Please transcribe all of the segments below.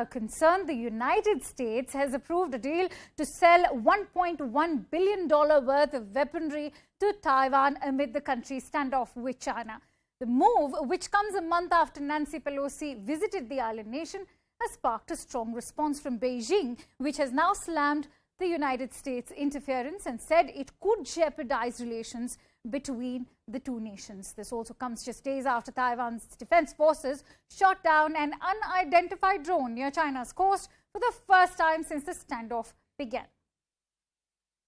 concern, the United States has approved a deal to sell $1.1 billion worth of weaponry to Taiwan amid the country's standoff with China. The move, which comes a month after Nancy Pelosi visited the island nation, has sparked a strong response from Beijing, which has now slammed the United States' interference and said it could jeopardize relations between the two nations. This also comes just days after Taiwan's defense forces shot down an unidentified drone near China's coast for the first time since the standoff began.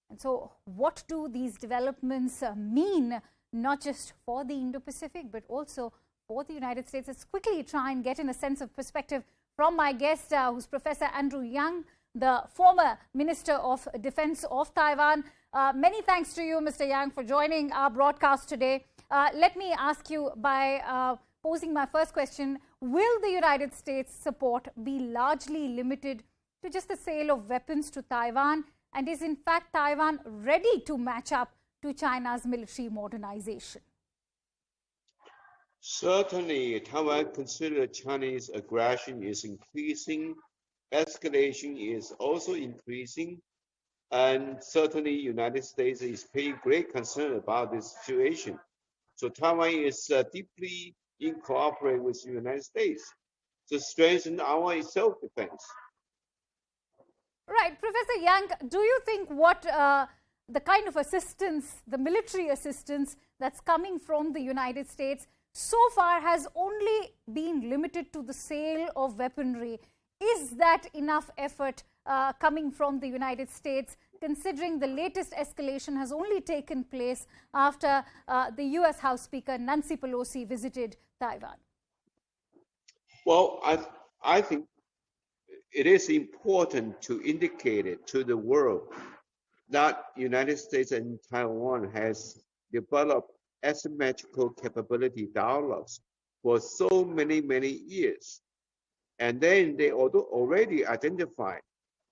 And so what do these developments mean, not just for the Indo-Pacific, but also for the United States? Let's quickly try and get in a sense of perspective from my guest, who's Professor Andrew Yang, the former Minister of Defense of Taiwan. Many thanks to you, Mr. Yang, for joining our broadcast today. Let me ask you by posing my first question. Will the United States support be largely limited to just the sale of weapons to Taiwan? And is in fact Taiwan ready to match up to China's military modernization? Certainly, Taiwan considers Chinese aggression is increasing. Escalation is also increasing, and certainly United States is paying great concern about this situation. So Taiwan is deeply in cooperation with the United States to strengthen our self-defense. Right, Professor Yang, do you think what the kind of assistance, the military assistance that's coming from the United States so far has only been limited to the sale of weaponry? Is that enough effort coming from the United States, considering the latest escalation has only taken place after the U.S. House Speaker Nancy Pelosi visited Taiwan? Well, I think it is important to indicate it to the world that United States and Taiwan has developed asymmetrical capability dialogues for so many years. And then they already identified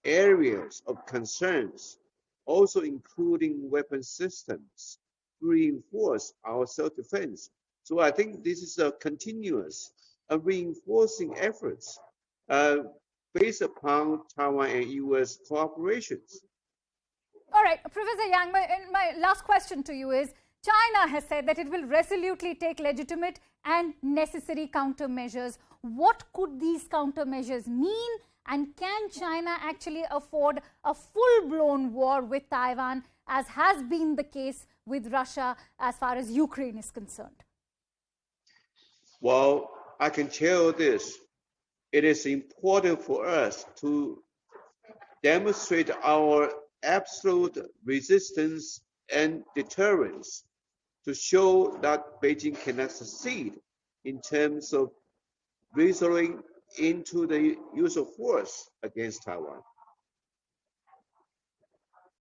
areas of concerns, also including weapon systems, to reinforce our self-defense. So I think this is a continuous reinforcing efforts based upon Taiwan and U.S. cooperations. All right, Professor Yang, my last question to you is, China has said that it will resolutely take legitimate and necessary countermeasures. What could these countermeasures mean? And can China actually afford a full-blown war with Taiwan, as has been the case with Russia as far as Ukraine is concerned? Well, I can tell you this. It is important for us to demonstrate our absolute resistance and deterrence to show that Beijing cannot succeed in terms of resorting into the use of force against Taiwan.